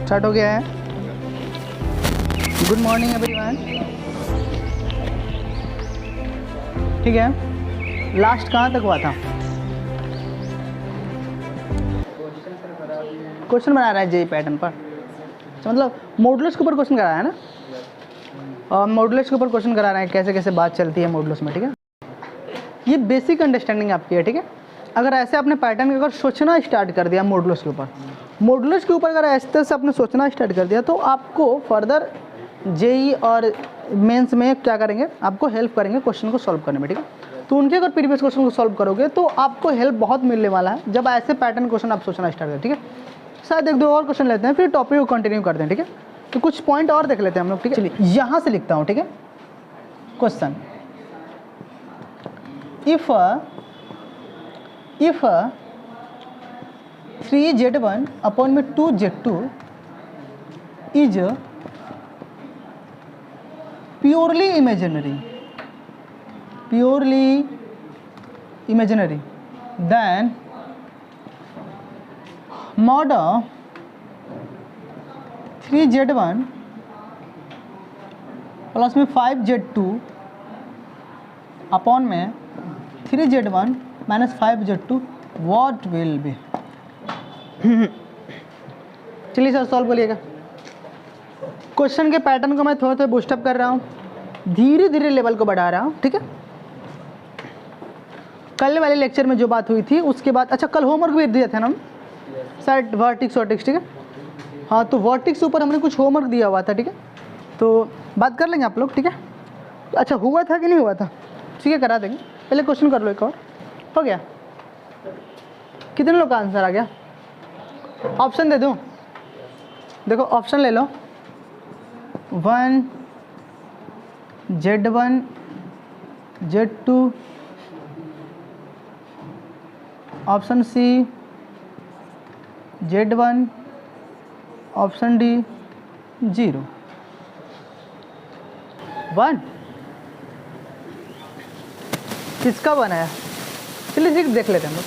Start हो गया है। Good morning everyone. ठीक है, लास्ट कहाँ तक हुआ था? क्वेश्चन बना रहा है जेई पैटर्न पर, तो मतलब मॉडुलस के ऊपर क्वेश्चन करा है ना, और मॉडुलस के ऊपर क्वेश्चन करा रहे हैं कैसे कैसे बात चलती है मॉडुलस में। ठीक है, ये बेसिक अंडरस्टैंडिंग आपकी है। ठीक है, अगर ऐसे आपने पैटर्न अगर सोचना स्टार्ट कर दिया मॉडुलस के ऊपर, मॉडुलस के ऊपर अगर ऐसे तरह से आपने सोचना स्टार्ट कर दिया, तो आपको फर्दर जेई और मेंस में क्या करेंगे, आपको हेल्प करेंगे क्वेश्चन को सॉल्व करने में। ठीक है, तो उनके अगर प्रीवियस क्वेश्चन को सॉल्व करोगे तो आपको हेल्प बहुत मिलने वाला है जब ऐसे पैटर्न क्वेश्चन आप सोचना स्टार्ट करें। ठीक है, शायद एक दो और क्वेश्चन लेते हैं फिर टॉपिक को कंटिन्यू करते हैं। ठीक है, तो कुछ पॉइंट और देख लेते हैं हम लोग। ठीक है, चलिए यहाँ से लिखता हूँ। ठीक है, क्वेश्चन इफ 3z1 अपॉन में 2z2 is purely imaginary then mod 3z1 plus में 5z2 अपॉन में 3z1 minus 5z2 what will be. चलिए सर सॉल्व करिएगा। क्वेश्चन के पैटर्न को मैं थोड़ा थोड़ा बूस्टअप कर रहा हूँ, धीरे धीरे लेवल को बढ़ा रहा हूँ। ठीक है, कल वाले लेक्चर में जो बात हुई थी उसके बाद, अच्छा कल होमवर्क भी दिया था ना हम सर, वर्टिक्स। ठीक है, हाँ तो वर्टिक्स ऊपर हमने कुछ होमवर्क दिया हुआ था। ठीक है, तो बात कर लेंगे आप लोग। ठीक है, अच्छा हुआ था कि नहीं हुआ था? ठीक है, करा देंगे। पहले क्वेश्चन कर लो एक और। हो गया? कितने लोग का आंसर आ गया? ऑप्शन दे दूँ? देखो ऑप्शन ले लो, 1 Z1 Z2, option C Z1, option D 0 1। किसका 1 आया? चलिए ठीक देख लेते हैं हम लोग।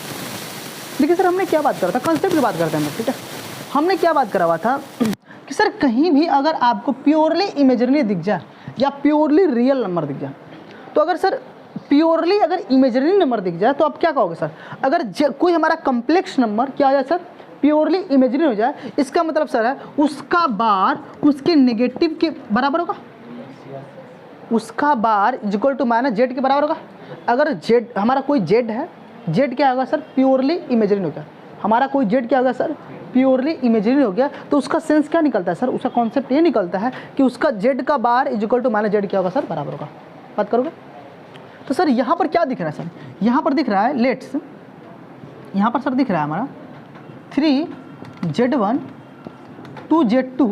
देखिए सर हमने क्या बात करा था, कॉन्सेप्ट की बात करते हैं हम लोग। ठीक है, हमने क्या बात करा हुआ था कि सर कहीं भी अगर आपको प्योरली इमेजिनरी दिख जाए या प्योरली रियल नंबर दिख जाए, तो अगर सर प्योरली अगर इमेजिनरी नंबर दिख जाए तो आप क्या कहोगे सर? अगर कोई हमारा कॉम्प्लेक्स नंबर क्या हो जाए सर, प्योरली इमेजिनरी हो जाए, इसका मतलब सर है उसका बार उसके नेगेटिव के बराबर होगा, उसका बार इक्वल टू माइनस जेड के बराबर होगा। अगर जेड हमारा कोई जेड है, जेड क्या होगा सर? प्योरली इमेजिनरी हो गया। हमारा कोई जेड क्या होगा सर? प्योरली इमेजिनरी हो गया। तो उसका सेंस क्या निकलता है सर? उसका कॉन्सेप्ट ये निकलता है कि उसका जेड का बार इक्वल टू माइनस जेड क्या होगा सर? बराबर होगा। बात करोगे तो सर यहाँ पर क्या दिख रहा है सर? यहाँ पर दिख रहा है, लेट्स यहाँ पर सर दिख रहा है हमारा 3z1 2z2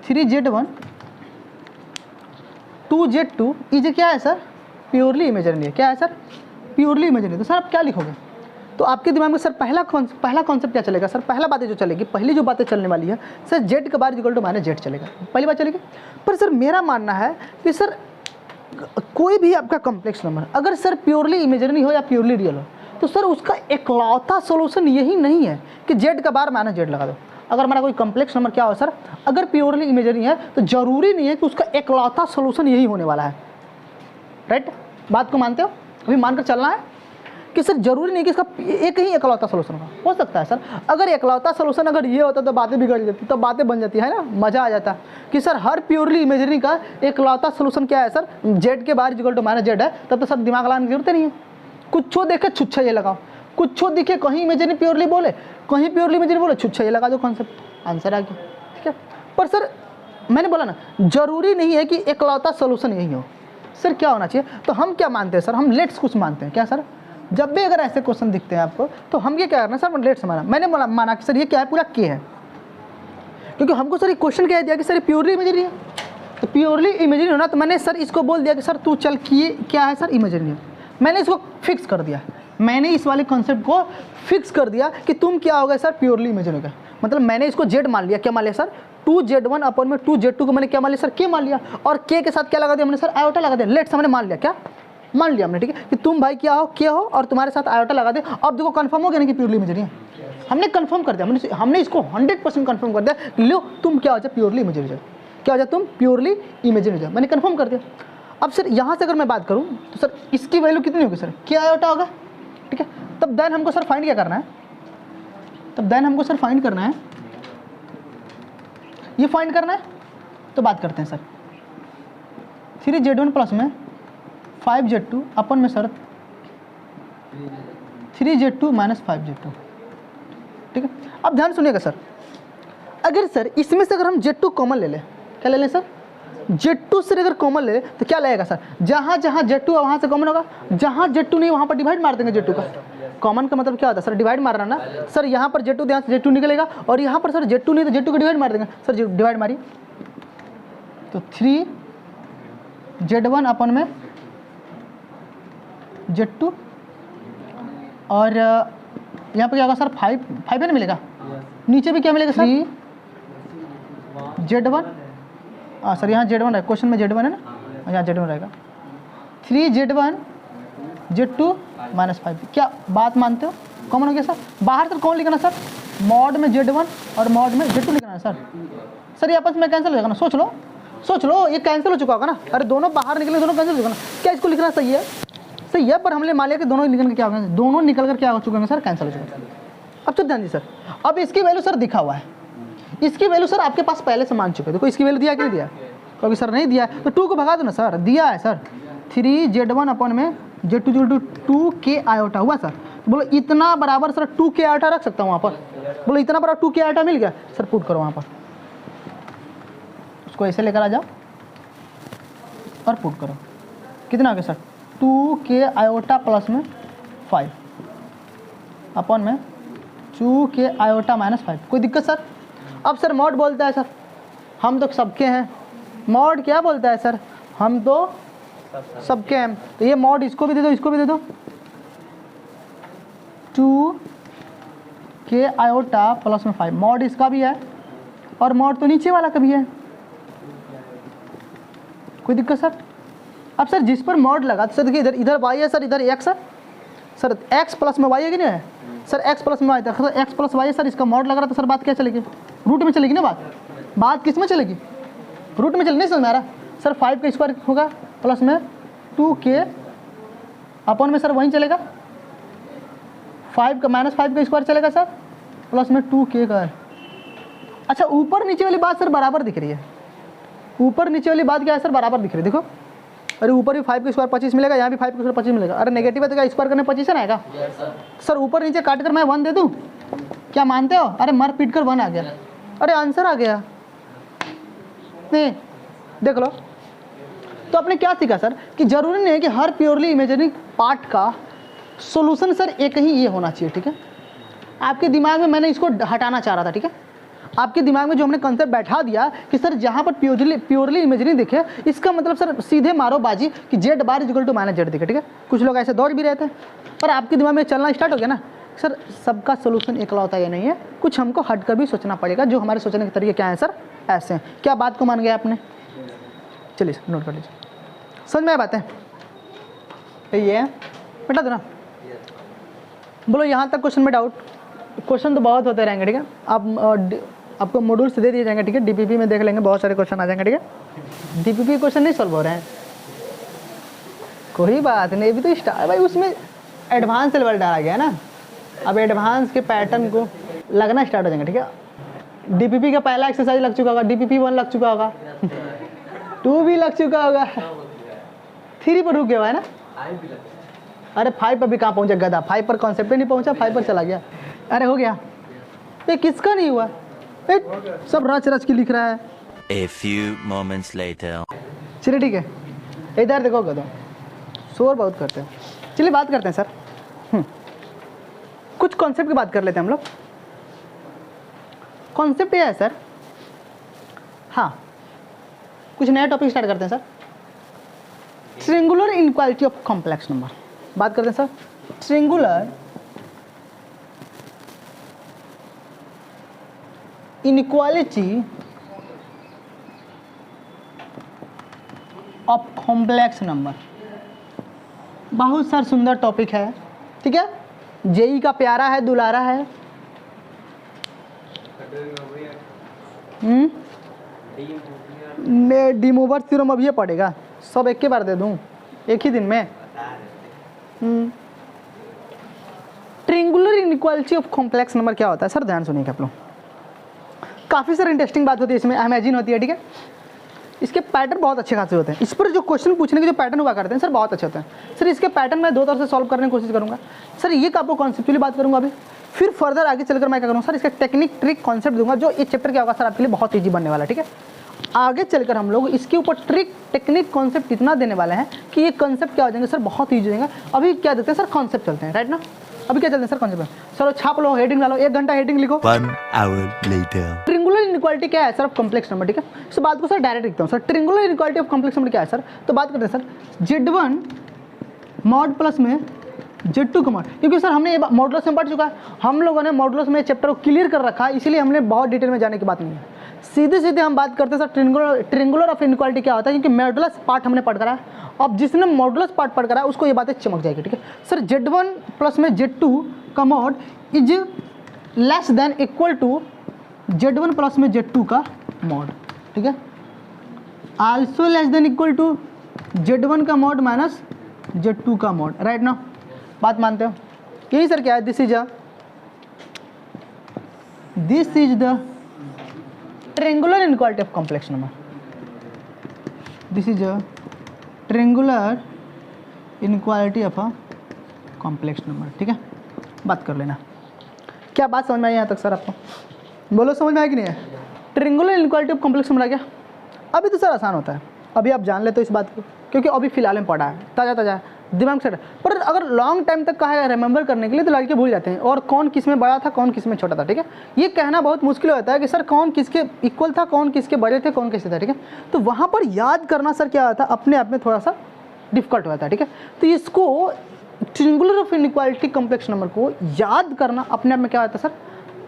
3z1 2z2 is क्या है सर? प्योरली इमेजिनरी है। क्या है सर? Purely imaginary. तो सर आप क्या लिखोगे? तो आपके दिमाग में सर पहला कॉन्सेप्ट क्या चलेगा सर? पहला बातें जो चलेगी, पहली जो बातें चलने वाली है सर, जेड का बार इक्वल टू माइनस जेड चलेगा, पहली बात चलेगी। पर सर मेरा मानना है कि सर कोई भी आपका कॉम्प्लेक्स नंबर अगर सर प्योरली इमेजिनरी हो या प्योरली रियल हो, तो सर उसका एकलौता सोल्यूशन यही नहीं है कि जेड का बार माइनस जेड लगा दो। अगर हमारा कोई कॉम्प्लेक्स नंबर क्या हो सर, अगर प्योरली इमेजिनरी है तो जरूरी नहीं है कि उसका एकलौता सोल्यूशन यही होने वाला है। राइट? बात को मानते हो? अभी मानकर चलना है कि सर जरूरी नहीं कि इसका एक ही एकलौता सोल्यूशन हो सकता है सर। अगर एकलौता सोल्यूशन अगर ये होता तो बातें बिगड़ जाती, तो बातें बन जाती है ना, मज़ा आ जाता कि सर हर प्योरली इमेजिनरी का एकलौता सोल्यूशन क्या है सर? जेड के बार इक्वल टू माइनस जेड है। तब तो सर दिमाग लगाने की जरूरत नहीं है, कुछ देखे छुच्छा ये लगाओ, कुछ दिखे कहीं इमेजिनरी प्योरली बोले, कहीं प्योरली इमेजिनरी बोले, छुच्छा ये लगा दो, कॉन्सेप्ट आंसर आ गया। ठीक है, पर सर मैंने बोला ना जरूरी नहीं है कि एकलौता सोल्यूशन यही हो। सर क्या होना चाहिए? तो हम क्या मानते हैं सर? हम लेट्स कुछ मानते हैं। क्या सर? जब भी अगर ऐसे क्वेश्चन दिखते हैं आपको तो हम ये क्या करना सर? लेट्स माना, मैंने माना कि सर ये क्या है? पूरा के है, क्योंकि हमको सर ये क्वेश्चन कह दिया कि सर प्योरली इमेजिनरी है, तो प्योरली इमेजिनरी होना, तो मैंने सर इसको बोल दिया कि सर तू चल किए क्या है सर? इमेजिनरी है। मैंने इसको फिक्स कर दिया, मैंने इस वाले कॉन्सेप्ट को फिक्स कर दिया कि तुम क्या होगा सर? प्योरली इमेजिनरी होगा। मतलब मैंने इसको जेड मान लिया। क्या मान लिया सर? 2z1 अपॉन में 2z2 को मैंने क्या मान लिया सर? के मान लिया, और के के साथ क्या लगा दिया मैंने सर? आयोटा लगा दिया। लेट्स हमने मान लिया, क्या मान लिया हमने? ठीक है, कि तुम भाई क्या हो? के हो, और तुम्हारे साथ आयोटा लगा दे। अब देखो कंफर्म हो गया ना कि प्योरली इमेजिनरी है। हमने कंफर्म कर दिया, हमने इसको 100% कंफर्म कर दिया कि लो तुम क्या हो जाए प्योरली इमेजिनरी हो जाए, क्या हो जाए तुम प्योरली इमेजिनरी हो जाए, मैंने कंफर्म कर दिया। अब सर यहाँ से अगर मैं बात करूँ तो सर इसकी वैल्यू कितनी होगी सर, क्या आयोटा होगा, ठीक है। तब देन हमको सर फाइंड क्या करना है, तब देन हमको सर फाइंड करना है, ये फाइंड करना है। तो बात करते हैं सर 3z1 प्लस में 5z2 अपन में सर 3z2 माइनस 5z2, ठीक है। अब ध्यान सुनिएगा सर, अगर सर इसमें से अगर हम z2 कॉमन ले लें, क्या ले लें सर, z2 से अगर कॉमन ले लें तो क्या लगेगा सर, जहाँ जहाँ z2 है वहाँ से कॉमन होगा, जहाँ z2 नहीं वहाँ पर डिवाइड मार देंगे z2 का। कॉमन का मतलब क्या होता है सर, डिवाइड मारना ना सर, यहाँ पर z2 यहाँ से z2 निकलेगा और यहाँ पर सर z2 नहीं तो z2 का डिवाइड मार देंगे सर, डिवाइड मारिए तो 3z1 अपन में z2 और यहाँ पर क्या होगा सर 5 है ना मिलेगा, नीचे भी क्या मिलेगा सर 3z1, हाँ सर यहाँ z1 है, क्वेश्चन में z1 है ना, यहाँ z1 रहेगा 3z1 z2 माइनस 5। क्या बात मानते हो, कॉमन हो गया सर। बाहर सर कौन लिखना सर, मॉड में z1 और मॉड में z2 लिखना है सर। सर ये आपस में कैंसिल हो जाएगा ना, सोच लो ये कैंसिल हो चुका होगा ना, अरे दोनों बाहर निकले दोनों कैंसिल हो चुका ना, क्या इसको लिखना सही है, सही है, पर हमने मान लिया कि दोनों निकल के क्या होगा, दोनों निकल कर क्या हो चुके हैं सर, कैंसिल हो चुके हैं। अब तो ध्यान दीजिए सर, अब इसकी वैल्यू सर दिखा हुआ है, इसकी वैल्यू सर आपके पास पहले से मान चुके हैं, देखो इसकी वैल्यू दिया कि नहीं दिया, क्योंकि सर नहीं दिया तो 2 को भगा दो ना सर, दिया है सर 3z1 अपन में z2 2k आयोटा हुआ सर। तो बोलो इतना बराबर सर 2k आयोटा रख सकता हूँ वहाँ पर, बोलो इतना बराबर 2k आयोटा मिल गया सर, पुट करो वहाँ पर, उसको ऐसे लेकर आ जाओ और पुट करो, कितना आ गया सर 2k आयोटा प्लस में 5 अपन में 2k आयोटा माइनस 5। कोई दिक्कत सर। अब सर मॉड बोलता है सर हम तो सबके हैं, मॉड क्या बोलता है सर, हम तो सबके हैं, तो ये मॉड इसको भी दे दो, इसको भी दे दो 2k आयोटा प्लस में 5, मॉड इसका भी है और मॉड तो नीचे वाला का भी है। कोई दिक्कत सर। अब सर जिस पर मॉड लगा तो सर देखिए इधर y है सर, इधर x है सर, x प्लस में y है कि नहीं है सर, x प्लस में y था सर, x प्लस y है सर, इसका मॉड लग रहा था सर, बात क्या चलेगी, रूट में चलेगी ना बात किस में चलेगी, रूट में चलेगी, नहीं समझ में आ रहा सर। 5 का स्क्वायर होगा प्लस में 2k अपन में सर वहीं चलेगा, 5 का माइनस 5 का स्क्वायर चलेगा सर प्लस में 2k का। अच्छा ऊपर नीचे वाली बात सर बराबर दिख रही है, ऊपर नीचे वाली बात क्या है सर, बराबर दिख रही है, देखो अरे ऊपर भी 5 का स्क्वायर 25 मिलेगा, यहाँ भी 5 का स्क्वायर 25 मिलेगा, अरे नेगेटिव है तो क्या स्क्वायर करने 25 है ना आएगा सर, ऊपर नीचे काट कर मैं 1 दे दूँ, क्या मानते हो, अरे मर पीट कर 1 आ गया, अरे आंसर आ गया, नहीं देख लो। तो आपने क्या सीखा सर कि जरूरी नहीं है कि हर प्योरली इमेजिनरी पार्ट का सॉल्यूशन सर एक ही ये होना चाहिए, ठीक है। आपके दिमाग में मैंने इसको हटाना चाह रहा था, ठीक है, आपके दिमाग में जो हमने कंसेप्ट बैठा दिया कि सर जहाँ पर प्योरली इमेजिनरी दिखे, इसका मतलब सर सीधे मारो बाजी कि z bar equal to minus z दिखे, ठीक है। कुछ लोग ऐसे दौड़ भी रहे थे, पर आपके दिमाग में चलना स्टार्ट हो गया ना सर, सबका सोल्यूशन एकलौता ये नहीं है, कुछ हमको हट कर भी सोचना पड़ेगा, जो हमारे सोचने के तरीके क्या हैं सर, ऐसे हैं। क्या बात को मान गया आपने, चलिए नोट कर लीजिए, समझ में आया बातें, ये है बेटा दो ना, बोलो यहाँ तक क्वेश्चन में डाउट, क्वेश्चन तो बहुत होते रहेंगे, ठीक है। आप आपको मॉड्यूल्स दे दिए जाएंगे, ठीक है, डीपीपी में देख लेंगे, बहुत सारे क्वेश्चन आ जाएंगे, ठीक है। डीपीपी क्वेश्चन नहीं सॉल्व हो रहे हैं, कोई बात नहीं, अभी तो स्टार्ट भाई, उसमें एडवांस लेवल डाला गया ना, अब एडवांस के पैटर्न को लगना स्टार्ट हो जाएंगे, ठीक है। डीपीपी का पहला एक्सरसाइज लग चुका होगा, डीपीपी 1 लग चुका होगा 2 भी लग चुका होगा, 3 पर रुक गया है ना, अरे 5 पर भी कहाँ पहुँचा गधा, 5 पर कॉन्सेप्ट ही नहीं पहुँचा, 5 पर चला गया, अरे हो गया, ये किसका नहीं हुआ, सब रच रच के लिख रहा है। A few moments later. चलिए ठीक है, इधर देखो गधो, शोर बहुत करते हैं, चलिए बात करते हैं सर, कुछ कॉन्सेप्ट की बात कर लेते हैं हम लोग। कॉन्सेप्ट ये है सर, हाँ कुछ नया टॉपिक स्टार्ट करते हैं sir, ट्रिंगुलर inequality of complex number, बात करते हैं सर, ट्रिंगुलर इनइक्वालिटी ऑफ कॉम्प्लेक्स नंबर, बहुत सर सुंदर टॉपिक है, ठीक है, जेई का प्यारा है, दुलारा है, डीमोवर थ्योरम अब ये पड़ेगा, सब एक के बार दे दूं एक ही दिन में। ट्रिंगुलर इनइक्वालिटी ऑफ कॉम्प्लेक्स नंबर क्या होता है सर, ध्यान सुनिएगा आप लोग। काफ़ी सारी इंटरेस्टिंग बात होती है इसमें, इमेजिन होती है, ठीक है। इसके पैटर्न बहुत अच्छे खासे होते हैं, इस पर जो क्वेश्चन पूछने के जो पैटर्न हुआ करते हैं सर बहुत अच्छे होते हैं सर। इसके पैटर्न मैं दो तरह से सॉल्व करने की कोशिश करूंगा सर, ये आपको कॉन्सेप्चुअली बात करूंगा अभी, फिर फर्दर आगे चलकर मैं क्या करूँगा सर, इसका टेक्निक ट्रिक कॉन्सेप्ट दूंगा जो इस चैप्टर क्या होगा सर आपके लिए बहुत ईजी बनने वाला है, ठीक है। आगे चलकर हम लोग इसके ऊपर ट्रिक टेक्निक कॉन्सेप्ट इतना देने वाले हैं कि ये कॉन्सेप्ट क्या हो जाएंगे सर, बहुत ईजी हो जाएंगे। अभी क्या देते हैं सर, कॉन्सेप्ट चलते हैं, राइट ना। अभी क्या चलते हैं सर, कॉन्सेप्ट। चलो छाप लो, हेडिंग डालो, 1 घंटा हेडिंग लिखो। 1 hour later. ट्रिंगुलर इनइक्वालिटी क्या है सर ऑफ कॉम्प्लेक्स नंबर, ठीक है। इस बात को सर डायरेक्ट लिखता हूँ sir, ट्रिंगुलर inequality of complex number क्या है सर, तो बात करते हैं सर Z1 मॉड प्लस में Z2 का मॉड, क्योंकि सर हमने ये मॉडुलस में पढ़ चुका है, हम लोगों ने मॉडुलस में चैप्टर को क्लियर कर रखा है, इसीलिए हमने बहुत डिटेल में जाने की बात नहीं है। सीधे सीधे हम बात करते हैं सर ट्रिंगुलर ऑफ इनइक्वालिटी क्या होता है, क्योंकि मॉडुलस पार्ट हमने पढ़ करा है। अब जिसने मॉडुलस पार्ट पढ़ करा है उसको ये बातें चमक जाएगी, ठीक है सर। Z1 प्लस में Z2 का mod is less than equal to Z1 plus में Z2 का मॉड, ठीक है। Also less than equal to Z1 का मॉड माइनस Z2 का मॉड, राइट ना, बात मानते हो। यही सर क्या है, this is the triangular inequality of complex number, this is a triangular inequality of a complex number, ठीक है। बात कर लेना, क्या बात समझ में आई यहाँ तक सर आपको, बोलो समझ में आया कि नहीं है। ट्रिंगुलर इनइक्वालिटी ऑफ कॉम्प्लेक्स नंबर क्या, अभी तो सर आसान होता है, अभी आप जान लेते हो इस बात को, क्योंकि अभी फिलहाल में पढ़ा है, ताज़ा ताज़ा दिमाग से। पर अगर लॉन्ग टाइम तक कहा है रिमेंबर करने के लिए तो लड़के भूल जाते हैं, और कौन किस में बड़ा था कौन किस में छोटा था, ठीक है। ये कहना बहुत मुश्किल होता है कि सर कौन किसके इक्वल था, कौन किसके बड़े थे, कौन कैसे था, ठीक है। तो वहाँ पर याद करना सर क्या होता है, अपने आप में थोड़ा सा डिफिकल्ट होता है, ठीक है। तो इसको ट्रिंगुलर ऑफ इनइक्वालिटी कॉम्प्लेक्स नंबर को याद करना अपने आप में क्या होता है सर,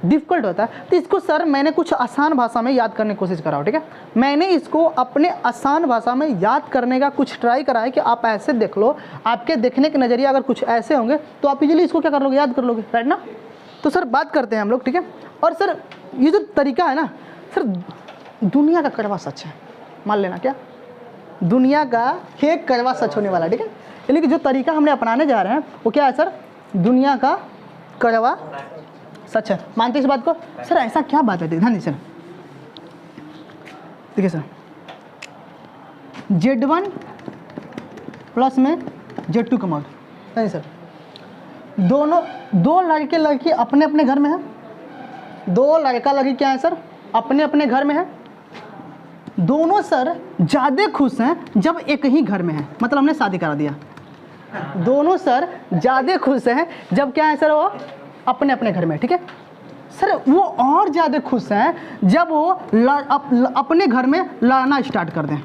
डिफिकल्ट होता है। तो इसको सर मैंने कुछ आसान भाषा में याद करने की कोशिश करा, ठीक है। मैंने इसको अपने आसान भाषा में याद करने का कुछ ट्राई करा है कि आप ऐसे देख लो, आपके देखने के नज़रिया अगर कुछ ऐसे होंगे तो आप इजीली इसको क्या कर लोगे, याद कर लोगे, राइट ना। तो सर बात करते हैं हम लोग, ठीक है। और सर ये जो तरीका है ना सर, दुनिया का कड़वा सच है, मान लेना क्या, दुनिया का एक कड़वा सच होने वाला, ठीक है। यानी कि जो तरीका हमने अपनाने जा रहे हैं वो क्या है सर, दुनिया का कड़वा सच है, मानते इस बात को सर। ऐसा क्या बात है, ध्यान दीजिए देखिए सर, Z1 प्लस में Z2 का मॉड, नहीं सर, दोनों दो लड़के लड़की अपने अपने घर में है, दो लड़का लड़की क्या है सर, अपने अपने घर में है। दोनों सर ज़्यादा खुश हैं जब एक ही घर में है, मतलब हमने शादी करा दिया। दोनों सर ज़्यादा खुश हैं जब क्या है सर, वो अपने अपने घर में, ठीक है सर। वो और ज़्यादा खुश हैं जब वो अपने घर में लड़ना स्टार्ट कर दें।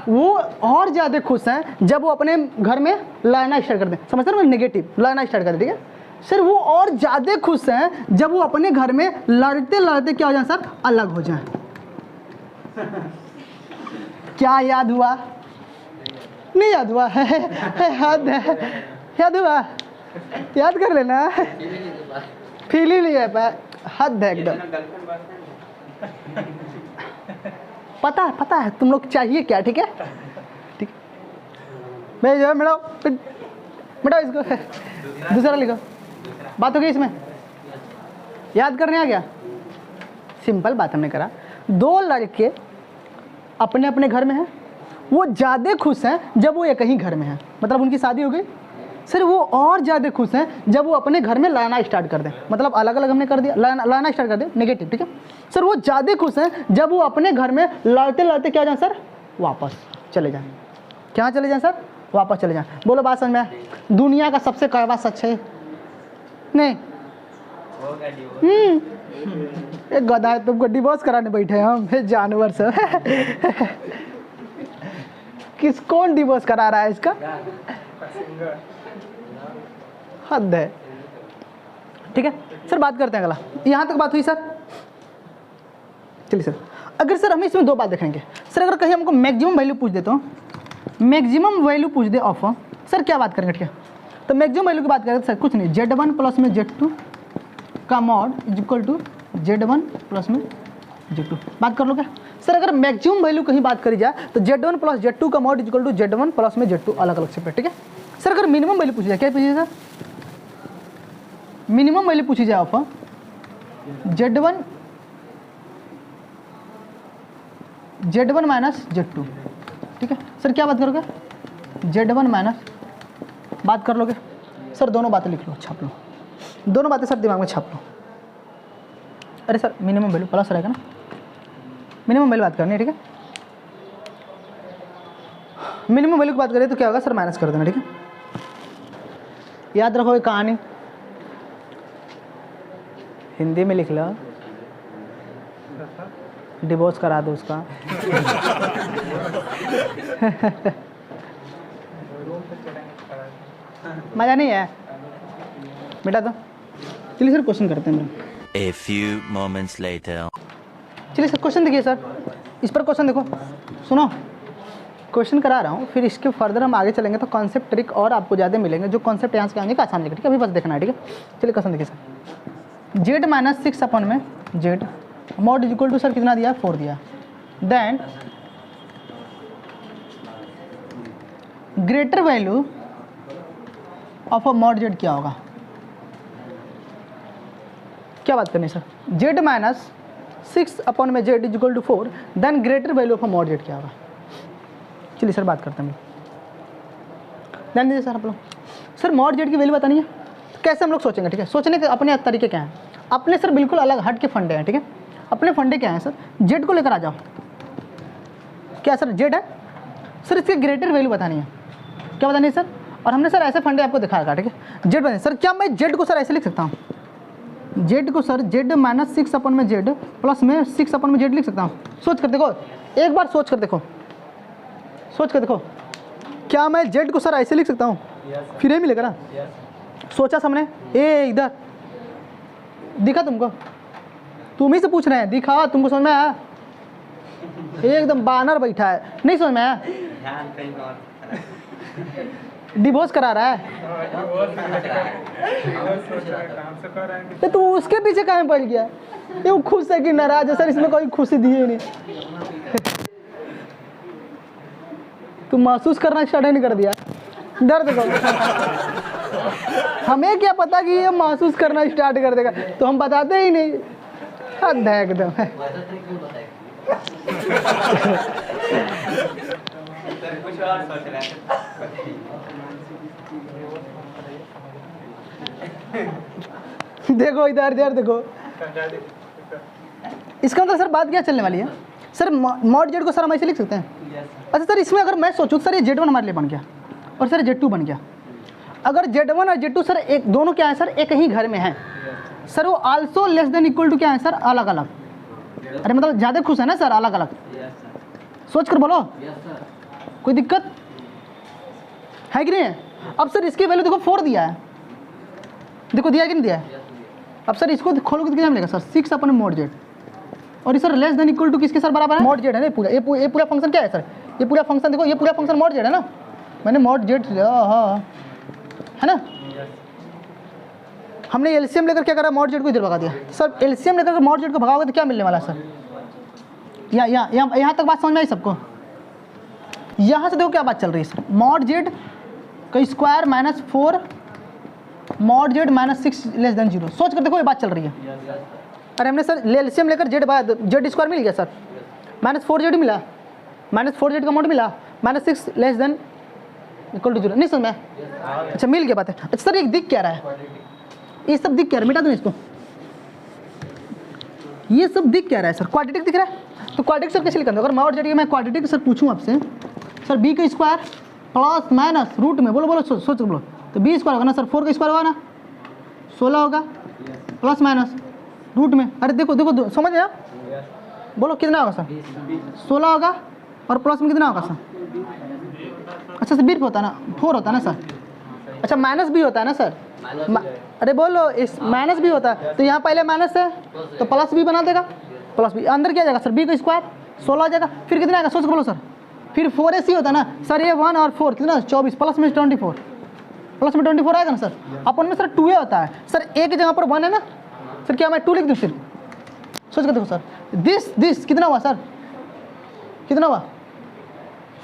वो और ज़्यादा खुश हैं जब वो अपने घर में लड़ना स्टार्ट कर दें, समझते हैं ना, नेगेटिव लड़ना स्टार्ट कर दें, ठीक है सर। वो और ज़्यादा खुश हैं जब वो अपने घर में लड़ते लड़ते क्या हो जाए सर, अलग हो जाएं। क्या याद हुआ, नहीं याद हुआ है, याद है, याद हुआ, याद कर लेना, फील ही नहीं है, हद है एकदम। पता है तुम लोग चाहिए क्या, ठीक है, ठीक है। मैं जो है मेरा इसको दूसरा लिखो, बात हो गई इसमें, याद करने आ गया। सिंपल बात हमने करा, दो लड़के अपने अपने घर में हैं, वो ज़्यादा खुश हैं जब वो एक ही घर में हैं, मतलब उनकी शादी हो गई सर। वो और ज़्यादा खुश हैं जब वो अपने घर में लड़ना स्टार्ट कर दें, मतलब अलग अलग हमने कर दिया, लड़ना स्टार्ट कर दें, नेगेटिव, ठीक है सर। वो ज़्यादा खुश हैं जब वो अपने घर में लड़ते लड़ते क्या जाए सर, वापस चले जाएं। क्या चले जाएं सर, वापस चले जाएं। बोलो बात समझ में, दुनिया का सबसे कड़वा सच है नहीं। एक गधा है, तुमको डिवोर्स कराने बैठे हैं हम, जानवर से। कौन डिवोर्स करा रहा है इसका, हद है, ठीक है सर। बात करते हैं अगला, यहाँ तक बात हुई सर, चलिए सर। अगर सर हम इसमें दो बात देखेंगे सर, अगर कहीं हमको मैक्सिमम वैल्यू पूछ देता हूँ, मैक्सिमम वैल्यू पूछ दे ऑफ सर, क्या बात करेंगे, ठीक है। तो मैक्सिमम वैल्यू की बात करें सर, कुछ नहीं, Z1 प्लस में Z2 का mod is equal to Z1 plus में Z2। बात कर लो क्या सर? अगर मैक्सिमम वैल्यू कहीं बात करी जाए तो Z1 प्लस Z2 का mod equal to Z1 plus में Z2 अलग अलग सेपरेट, ठीक है सर। अगर मिनिमम वैल्यू पूछी जाए, क्या पूछिए सर? मिनिमम वैल्यू पूछी जाए ऑफ Z1 माइनस Z2, ठीक है सर। क्या बात करोगे? Z1 माइनस, बात कर लोगे सर? दोनों बातें लिख लो, छाप लो, दोनों बातें सर दिमाग में छाप लो। अरे सर मिनिमम वैल्यू प्लस रहेगा ना, मिनिमम वैल्यू बात करनी है, ठीक है। मिनिमम वैल्यू की बात करें तो क्या होगा सर? माइनस कर देना, ठीक है। याद रखो ये कहानी, हिंदी में लिख लो, डिवोर्स करा दो उसका। मजा नहीं है, बेटा तो चलिए सर क्वेश्चन करते हैं। A few moments later. चलिए सर क्वेश्चन देखिए सर, इस पर क्वेश्चन देखो, सुनो क्वेश्चन करा रहा हूँ, फिर इसके फर्दर हम आगे चलेंगे तो कॉन्सेप्ट ट्रिक और आपको ज़्यादा मिलेंगे। जो कॉन्सेप्ट यहाँ से आएंगे का आसान लिखा, ठीक है। अभी बस देखना है, ठीक है। चलिए क्वेश्चन देखिए सर। Z माइनस 6 अपन में Z mod equal to sir कितना दिया? 4 दिया। Then greater value of a mod Z क्या होगा? क्या बात करनी है सर? Z माइनस 6 अपन में Z is equal to 4, then greater value of a mod Z क्या होगा? चलिए सर बात करते हैं। ध्यान दीजिए सर आप लोग, सर मॉड Z की वैल्यू बतानी है तो कैसे हम लोग सोचेंगे, ठीक है। सोचने के अपने तरीके क्या हैं, अपने सर बिल्कुल अलग हट के फंडे हैं, ठीक है। अपने फंडे क्या हैं सर? Z को लेकर आ जाओ। क्या सर Z है सर, इसकी ग्रेटर वैल्यू बतानी है। क्या बतानी है सर? और हमने सर ऐसे फंडे आपको दिखाया, ठीक है। Z बताइए सर, क्या मैं Z को सर ऐसे लिख सकता हूँ? Z को सर Z माइनस 6 अपन में Z प्लस में 6 अपन में Z लिख सकता हूँ? सोच कर देखो, एक बार सोच कर देखो, सोच कर देखो, क्या मैं Z को सर ऐसे लिख सकता हूँ? फिर ये मिलेगा ना। सोचा सामने, ए इधर दिखा तुमको? तुम ही से पूछ रहे हैं, दिखा तुमको? समझ में आया? एकदम बानर बैठा है, नहीं समझ में आया? डिवोर्स करा रहा है तो तू उसके पीछे कहाँ पड़ गया? ये वो खुश है कि नाराज है? सर इसमें कोई खुशी दी ही नहीं। तू महसूस करना स्टार्ट नहीं कर दिया दर्द को? हमें क्या पता कि ये महसूस करना स्टार्ट कर देगा, तो हम बताते ही नहीं। हद है एकदम। देखो इधर इधर देखो, इसका मतलब सर बात क्या चलने वाली है सर? मॉड Z को सर हम ऐसे लिख सकते हैं? अच्छा सर इसमें अगर मैं सोचूं सर ये Z1 हमारे लिए बन गया और सर Z2 बन गया। अगर Z1 और Z2 सर एक दोनों क्या है सर? एक ही घर में है सर। वो also less than equal to क्या है सर? अलग अलग। अरे मतलब ज़्यादा खुश है ना सर? अलग अलग सोच कर बोलो, कोई दिक्कत है कि नहीं है? अब सर इसकी वैल्यू देखो 4 दिया है, देखो दिया कि नहीं दिया है? अब सर इसको खोलोगे तो कितना मिलेगा सर? 6 अपन मॉड Z। और sir less than equal to किसके सर बराबर है? मॉड Z है ना पूरा। ये पूरा फंक्शन क्या है सर? ये पूरा फंक्शन देखो, ये पूरा फंक्शन मॉड Z है ना। मैंने मॉड Z हाँ है ना। हमने एलसीएम लेकर क्या करा? मॉड Z को इधर भगा दिया सर। एलसीएम लेकर मॉड Z को भगाओगे तो क्या मिलने वाला है सर? यहाँ तक बात समझ में आई सबको? यहाँ से देखो क्या बात चल रही है सर? मॉड Z का square minus 4 mod Z minus 6 less then 0। सोच कर देखो ये बात चल रही है। अरे हमने सर एलसीएम लेकर Z स्क्वायर मिल गया सर, माइनस 4Z मिला, माइनस 4Z का मॉड मिला, minus 6 less than equal to 0। नहीं समझ में? अच्छा मिल गया बात है। अच्छा सर एक दिख क्या रहा है? ये सब दिख क्या रहा है? मिटा दो इसको। ये सब दिख क्या रहा है सर? क्वाड्रेटिक दिख रहा है। तो क्वाड्रेटिक सर कैसे लिखा? अगर मॉड Z मैं क्वाड्रेटिक सर पूछूं आपसे सर, b का स्क्वायर प्लस माइनस रूट में, बोलो बोलो सोच बोलो, तो b स्क्वायर होगा ना सर? 4 का स्क्वायर होगा ना 16 होगा, प्लस माइनस रूट में। अरे देखो देखो समझ में? बोलो कितना होगा सर? 16 होगा और प्लस में कितना होगा सर? अच्छा सर 20 होता है ना, 4 होता है ना सर? अच्छा माइनस भी होता है ना सर? अरे बोलो इस माइनस भी होता है, तो यहाँ पहले माइनस है तो प्लस भी बना देगा, प्लस भी अंदर क्या जाएगा सर? b का स्क्वायर 16 आ जाएगा, फिर कितना आएगा? सोच बोलो सर। फिर 4ac होता है ना सर? ये 1 और 4 कितना? 24 प्लस में 24, प्लस में 24 आएगा ना सर? अपन में सर 2a होता है सर, a की जगह पर 1 है ना सर? क्या मैं 2 लिख दूँ? फिर सोच के देखो सर, दिस कितना हुआ सर, कितना हुआ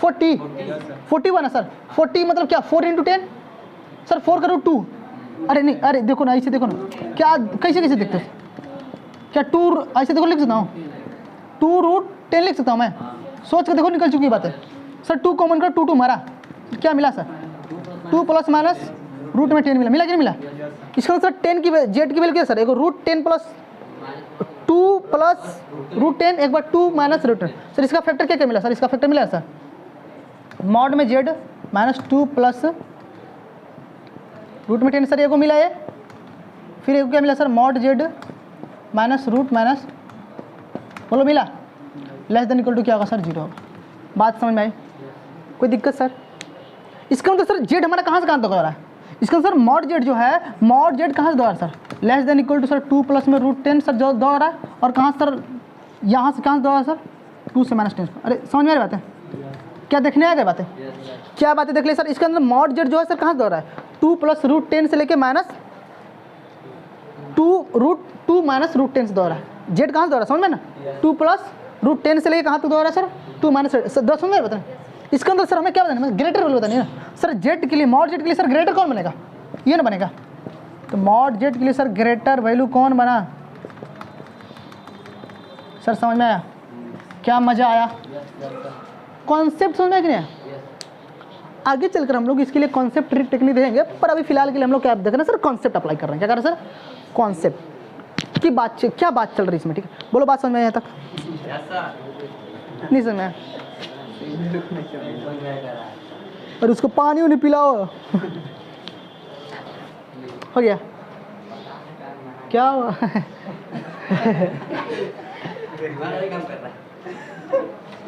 40 हुआ ना सर। 40 मतलब क्या 4 × 10 सर, 4 का रूट 2। अरे नहीं, अरे देखो ना, ऐसे देखो ना, क्या कैसे कैसे देखते हैं क्या, 2 ऐसे देखो लिख सकता हूँ, 2√10 लिख सकता हूँ मैं। सोच के देखो, निकल चुकी बात है सर। 2 कॉमन करो, 2 मारा, क्या मिला सर, 2 + माइनस रूट में 10 मिला कि नहीं मिला। इसका मतलब 10 की जेड की वैल्यू क्या सर, एक √10 + 2 + √10, एक बार 2 - √10 सर। इसका फैक्टर क्या क्या मिला सर, इसका फैक्टर मिला सर मॉड में जेड -2 + रूट में 10 सर, एक को मिला है। फिर एक को क्या मिला sir, mod Z -root minus, बोलो मिला, लेस देन इक्वल टू क्या होगा सर, 0 होगा। बात समझ में आई, कोई दिक्कत सर। इसका मतलब सर जेड हमारा कहाँ से कहाँ तक हो रहा है, इसका सर मॉड जेड जो है, मॉड जेड कहाँ से दो रहा है sir, less than equal to sir 2 + में √10 सर जो दो रहा है, और कहाँ सर, यहाँ से कहाँ से दो रहा है सर, 2 से -10। अरे समझ में आ रही बात है, क्या देखने आ गई बातें, क्या बातें देख ले सर। इसके अंदर मॉड जेड जो है सर कहाँ से दो रहा है, 2 + √10 से लेके -2 -√10 से दो रहा है। जेड कहाँ से दो रहा है समझ में ना, 2 + √10 से लेके कहाँ तक दो रहा है सर, 2 - दो समझ में बताएं। इसके अंदर सर हमें क्या बताना है, ग्रेटर वैल्यू बतानी है ना सर। जेड के लिए, मॉड जेड के लिए सर ग्रेटर कौन बनेगा, ये ना बनेगा। तो मॉड जेड के लिए सर ग्रेटर वैल्यू कौन बना सर, समझ में आया, क्या मजा आया, कॉन्सेप्ट समझ में कि नहीं। आगे चलकर हम लोग इसके लिए कॉन्सेप्ट ट्रिक टेक्निक देखेंगे, पर अभी फिलहाल के लिए हम लोग क्या देख रहे हैं सर, कॉन्सेप्ट अप्लाई कर रहे हैं। क्या कर रहे हैं सर, कॉन्सेप्ट की बात, क्या बात चल रही है इसमें, ठीक है। बोलो बात समझ में यहाँ तक, नहीं समझ में आया, और उसको पानी नहीं पिलाओ हो गया, क्या हुआ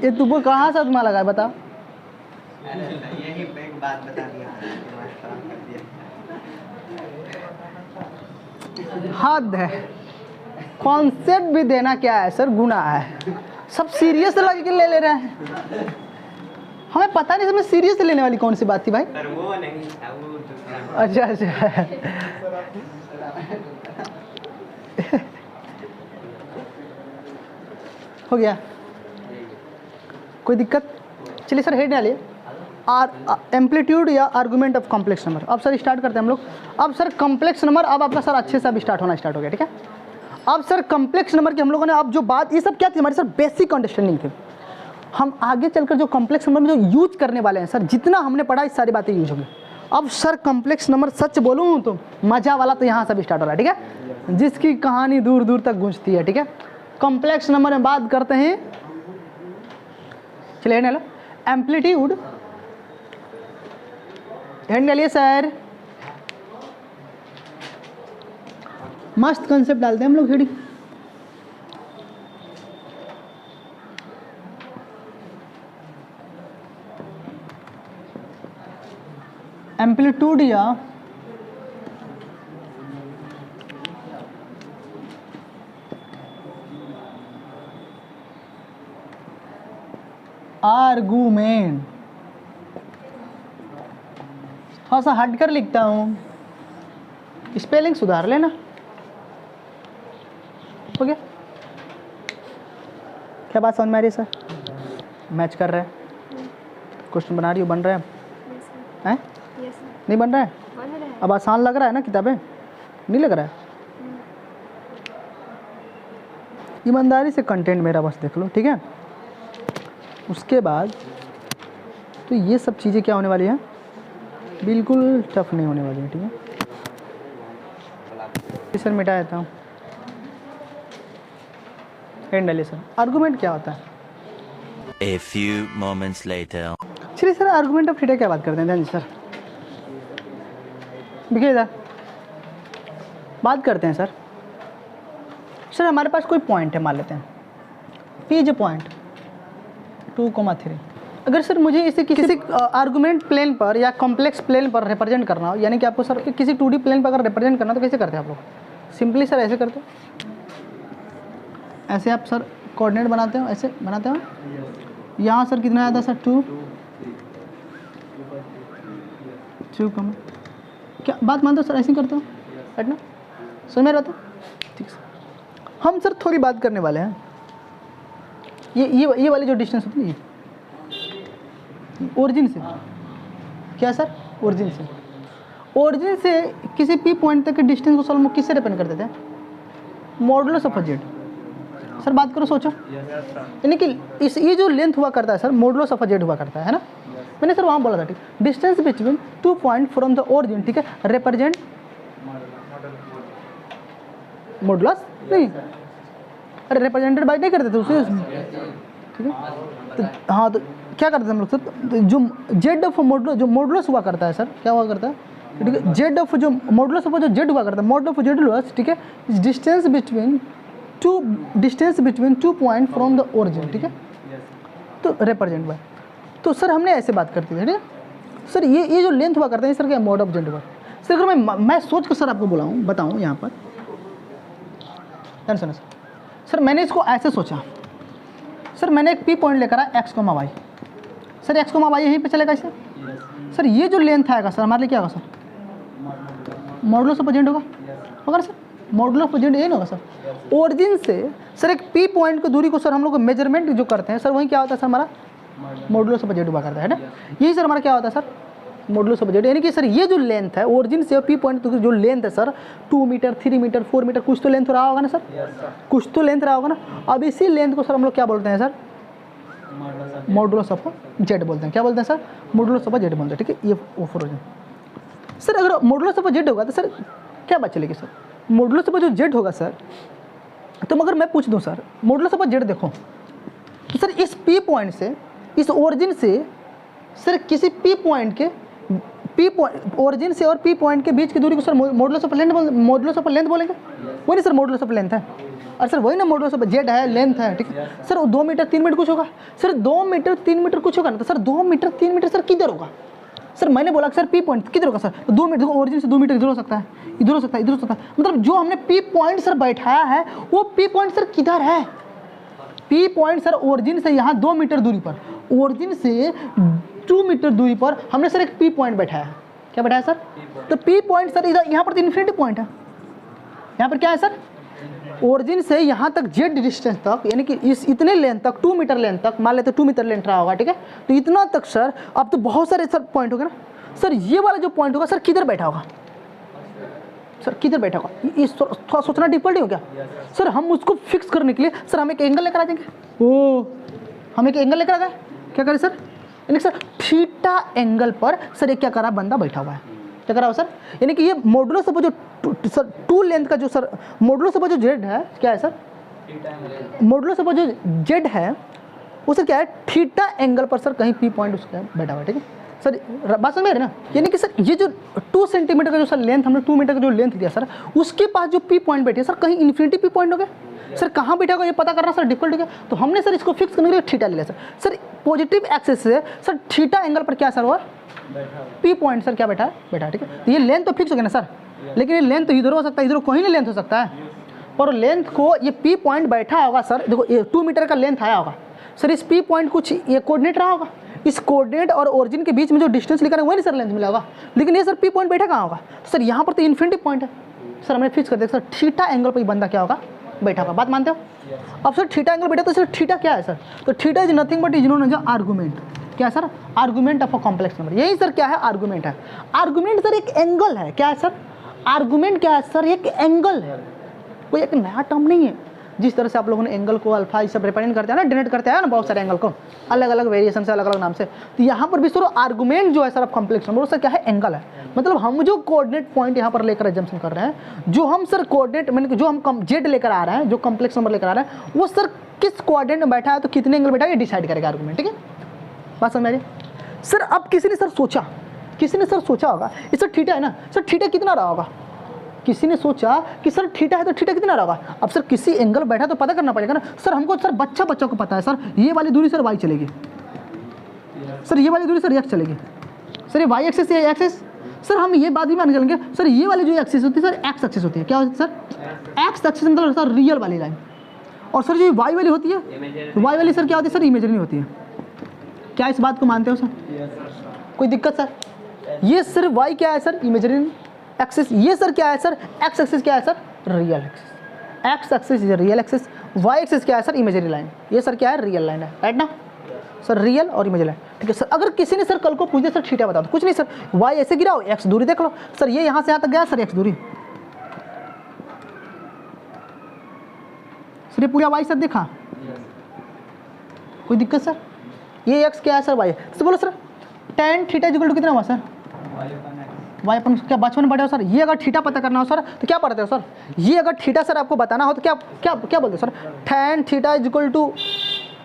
ये तुमको कहाँ से आत्मा लगा है बता, यही एक बात बतानी हद है। कॉन्सेप्ट भी देना क्या है सर, गुनाह है। सब सीरियस लग के ले रहे हैं, हमें पता नहीं समझ सीरियस लेने वाली कौन सी बात थी भाई। सर वो नहीं था, वो दूसरा। अच्छा हो गया, कोई दिक्कत। चलिए सर हेड डालिए, एम्पलीट्यूड या आर्गुमेंट ऑफ कॉम्प्लेक्स नंबर। अब सर स्टार्ट करते हैं हम लोग। अब सर कॉम्प्लेक्स नंबर, अब आपका सर अच्छे से अब स्टार्ट होना स्टार्ट हो गया, ठीक है। अब सर कॉम्प्लेक्स नंबर की हम लोगों ने अब जो बात, ये सब क्या थी हमारी सर, बेसिक अंडरस्टैंडिंग थी। हम आगे चलकर जो कॉम्प्लेक्स नंबर में जो यूज करने वाले हैं सर, जितना हमने पढ़ा इस सारी बातें यूज होंगी। अब सर कॉम्प्लेक्स नंबर सच बोलूँ तो मजा वाला तो यहाँ से भी स्टार्ट हो रहा है, ठीक है, जिसकी कहानी दूर दूर तक गूंजती है, ठीक है। कॉम्प्लेक्स नंबर में बात करते हैं, चलिए हेड एम्पलीट्यूड, हेड डालिए सर, मस्त कंसेप्ट डालते हैं हम लोग हेडिंग। एम्पलीट्यूड या आर्गुमेंट, थोड़ा सा हट कर लिखता हूँ, स्पेलिंग सुधार लेना, हो गया। क्या बात समझ में आ रही है सर, मैच कर रहा है, क्वेश्चन बना रही हो, बन रहा है हैं, नहीं बन रहा है, अब आसान लग रहा है ना किताबें, नहीं लग रहा है। ईमानदारी से कंटेंट मेरा बस देख लो, ठीक है। उसके बाद तो ये सब चीज़ें क्या होने वाली हैं, बिल्कुल टफ नहीं होने वाली है, ठीक है। सर मिटा देता हूँ, एंड डालिए सर। आर्गुमेंट क्या होता है, A few moments later. चलिए सर आर्गुमेंट ऑफ थीटा क्या बात करते हैं, ध्यान सर देखिए इधर बात करते हैं सर। सर हमारे पास कोई पॉइंट है, मान लेते हैं P इज ए पॉइंट 2,3। अगर सर मुझे इसे किसी आर्गुमेंट प्लेन पर या कॉम्प्लेक्स प्लेन पर रिप्रेजेंट करना हो, यानी कि आपको सर किसी 2D प्लेन पर अगर रिप्रेजेंट करना तो कैसे करते हैं आप लोग, सिंपली सर ऐसे करते हो, ऐसे आप सर कोऑर्डिनेट बनाते हो, ऐसे बनाते हो। यहाँ सर कितना आया था सर 2 कम, क्या बात मानते हो सर, ऐसे ही करते हो, राइट ना, समझ में रहता ठीक सर। हम सर थोड़ी बात करने वाले हैं ये वाली जो डिस्टेंस होती है ओरिजिन से, क्या सर, ओरिजिन से किसी पी पॉइंट तक के डिस्टेंस को सर हम किससे डिपेंड कर देते हैं, मॉडुलस ऑफ जेड। सर बात करो, सोचो, यानी कि इस ये जो लेंथ हुआ करता है सर मॉडुलस ऑफ जेड हुआ करता है ना। मैंने सर वहाँ बोला था, ठीक, distance between 2 point from the origin, ठीक है, रिप्रेजेंट मॉडुलस नहीं, अरे रिप्रेजेंटेड बाय नहीं करते थे उसे, ठीक है। तो हाँ, तो क्या करते थे हम लोग सर, जो जेड ऑफ मॉडुलस, जो मॉडुलस हुआ करता है सर, क्या हुआ करता है, ठीक है, जेड ऑफ जो मॉडुलस ऑफ जो जेड हुआ करता है, मॉड ऑफ जेड, ठीक है, distance between 2 point from the origin, ठीक है, तो रिप्रेजेंट बाय। तो सर हमने ऐसे बात करती थी, ठीक है सर। ये जो लेंथ हुआ करता है सर, क्या मॉड ऑफ जेड हुआ सर। अगर मैं सोच कर सर आपको बताऊँ यहाँ पर, ध्यान सुनो सर, मैंने इसको ऐसे सोचा सर, मैंने एक पी पॉइंट लेकर आया x comma y, sir x comma y यहीं पे चलेगा इसे, सर ये जो लेंथ आएगा सर हमारे लिए क्या होगा सर, मॉडुलस ऑफ जेड होगा ना सर, मॉडुलस ऑफ जेड ये ना होगा सर। ओरिजिन से सर एक पी पॉइंट की दूरी को सर हम लोग मेजरमेंट जो करते हैं सर, वही क्या होता है सर, हमारा मॉडुलस ऑफ जेड हुआ करता है ना, यही सर हमारा क्या होता है सर, मॉडुलस ऑफ जेड। यानी कि सर ये जो लेंथ है ओरिजिन से पी पॉइंट जो लेंथ है सर, 2 मीटर 3 मीटर 4 मीटर कुछ तो लेंथ रहा होगा ना सर, कुछ तो लेंथ रहा होगा ना। अब इसी लेंथ को सर हम लोग क्या बोलते हैं सर, मॉडुलस ऑफ जेड बोलते हैं। क्या बोलते हैं सर, मॉडुलस ऑफ जेड बोलते हैं, ठीक है। ये ओरिजिन सर, अगर मॉडुलस ऑफ जेड होगा तो सर क्या बात चलेगी सर, मॉडुलस ऑफ जो जेड होगा सर, तो मगर मैं पूछ दूं सर मॉडुलस ऑफ जेड देखो तो सर इस पी पॉइंट से, इस ओरिजिन से सर किसी पी पॉइंट के ओरिजिन से और पी पॉइंट के बीच की दूरी को सर मॉडुलस ऑफ लेंथ बोलेंगे, वही नहीं सर मॉडुलस ऑफ लेंथ है, और सर वही ना मॉडुलस ऑफ जेड है, लेंथ है, ठीक है सर। 2 मीटर 3 मीटर कुछ होगा सर, 2 मीटर 3 मीटर कुछ होगा ना, तो सर 2 मीटर 3 मीटर सर किधर होगा सर, मैंने बोला सर पी पॉइंट किधर होगा सर, तो 2 मीटर ओरिजिन से 2 मीटर इधर हो सकता है, इधर हो सकता है, इधर हो सकता है, मतलब जो हमने पी पॉइंट सर बैठाया है वो पी पॉइंट सर किधर है, पी पॉइंट सर ओरिजिन से यहाँ 2 मीटर दूरी पर, ओरिजिन से 2 मीटर दूरी पर हमने सर एक पी पॉइंट बैठाया है। क्या बैठाया सर, तो पी पॉइंट सर इधर यहाँ पर तो इन्फिनिटी पॉइंट है, यहाँ पर क्या है सर, ओरिजिन से यहाँ तक जेड डिस्टेंस तक, यानी कि इस इतने लेंथ तक 2 मीटर लेंथ तक, मान लेते 2 मीटर लेंथ रहा होगा, ठीक है, तो इतना तक सर, अब तो बहुत सारे सर पॉइंट होगा ना सर, ये वाला जो पॉइंट होगा सर किधर बैठा होगा सर, किधर बैठा होगा, ये थोड़ा सोचना डिफिकल्ट ही हो गया सर। हम उसको फिक्स करने के लिए सर हम एक एंगल लेकर आ जाएंगे, हम एक एंगल लेकर आ गए, क्या करें सर, यानी सर थीटा एंगल पर सर एक क्या करा बंदा बैठा हुआ है, क्या करा हुआ सर, यानी कि ये मॉडुलस ऑफ जो सर 2 लेंथ का जो सर मॉडुलस ऑफ जो जेड है, क्या है सर, मॉडुलस ऑफ जो जेड है वो सर क्या है, थीटा एंगल पर सर कहीं पी पॉइंट उसका बैठा हुआ है, ठीक है सर। बात समझ में आ रही है ना, यानी कि सर ये जो 2 सेंटीमीटर का जो सर लेंथ, हमने 2 मीटर का जो लेंथ दिया सर, उसके पास जो पी पॉइंट बैठे सर कहीं इन्फिनिटी पी पॉइंट हो गया सर, कहाँ बैठा होगा ये पता करना सर डिफिकल्ट हो गया, तो हमने सर इसको फिक्स करने के लिए थीटा ले लिया सर। पॉजिटिव एक्सिस से सर थीटा एंगल पर क्या सर हुआ, पी पॉइंट सर क्या बैठा है, ठीक है। तो ये लेंथ तो फिक्स हो गया ना सर, लेकिन ये लेंथ तो इधर हो सकता है, इधर कोई नहीं लेंथ हो सकता है, और लेंथ को ये पी पॉइंट बैठा होगा सर, देखो ये 2 मीटर का लेंथ आया होगा सर, इस पी पॉइंट कुछ ये कोऑर्डिनेट रहा होगा, इस कोऑर्डिनेट और ओरिजिन के बीच में जो डिस्टेंस लिखा है वही नहीं सर लेंथ मिला होगा, लेकिन ये सर पी पॉइंट बैठा कहाँ होगा, सर यहाँ पर तो इन्फिनिटी पॉइंट है सर, हमने फिक्स कर दिया सर थीटा एंगल पर ये बंदा क्या होगा, बैठा होगा। बात मानते हो? अब सर थीटा एंगल बैठा तो सर थीटा क्या है सर, तो theta is nothing but is known as argument, क्या है sir, argument of a complex number, यही सर क्या है, आर्गुमेंट है। आर्गुमेंट सर एक एंगल है, क्या है सर, आर्गुमेंट क्या है सर, एक एंगल है, कोई एक नया टर्म नहीं है। जिस तरह से आप लोगों ने एंगल को अल्फा ये सब रिप्रेजेंट करते हैं ना, डिनोट करते हैं ना बहुत सारे एंगल को अलग अलग वेरिएशन से अलग अलग नाम से, तो यहाँ पर भी सर आर्गुमेंट जो है सर कॉम्प्लेक्स नंबर, सर क्या है, एंगल है। मतलब हम जो कोऑर्डिनेट पॉइंट यहाँ पर लेकर एजम्पशन कर रहे हैं, जो हम सर कोऑर्डिनेट मैंने जो हम जेड लेकर आ रहे हैं, जो कॉम्प्लेक्स नंबर लेकर आ रहे हैं, वो सर किस कोऑर्डिनेट में बैठा है, तो कितने एंगल बैठा है, ये डिसाइड करेगा आर्गुमेंट, ठीक है। बात समझ में आ रही है सर। अब किसी ने सर सोचा होगा ये सर थीटा है ना सर, थीटा कितना रहा होगा, किसी ने सोचा कि सर थीटा है तो थीटा कितना रहा होगा। अब सर किसी एंगल बैठा तो पता करना पड़ेगा ना सर, हमको सर बच्चों को पता है सर, ये वाली दूरी सर वाई चलेगी सर, ये वाली दूरी सर एक्स चलेगी सर, ये वाई एक्सिस ये एक्सिस सर, हम ये बात भी मान चलेंगे सर, ये वाली जो एक्सिस होती है सर एक्स एक्सिस होती है, क्या होती है सर, एक्स एक्सिस मतलब सर रियल वाली लाइन, और सर जो वाई वाली होती है, वाई वाली सर क्या होती है सर, इमेजिनरी होती है। क्या इस बात को मानते हो सर, कोई दिक्कत सर, ये सिर्फ वाई क्या है सर, इमेजिनरी एक्सिस, ये सर क्या है सर, एक्स एक्सिस क्या है sir, real axis. X axis is real axis, Y axis क्या है सर, इमेजरी लाइन। ये सर क्या है, रियल लाइन है, राइट ना सर, रियल और इमेजरी लाइन। ठीक है सर, अगर किसी ने सर कल को पूछ दिया सर थीटा बता दो, कुछ नहीं सर, वाई ऐसे गिरा हो, एक्स दूरी देख लो सर, ये यहाँ से यहाँ तक गया सर, एक्स दूरी सर, ये पूरा वाई सर देखा, कोई दिक्कत सर, ये एक्स क्या है सर, वाई सर, बोलो sir tan theta equal to कितना हुआ सर, वाई अपन क्या बचपन में पढ़े हो सर, ये अगर थीटा पता करना हो सर तो क्या पढ़ते हो सर, ये अगर थीटा सर आपको बताना हो तो क्या क्या क्या बोलते हो sir, tan theta equal to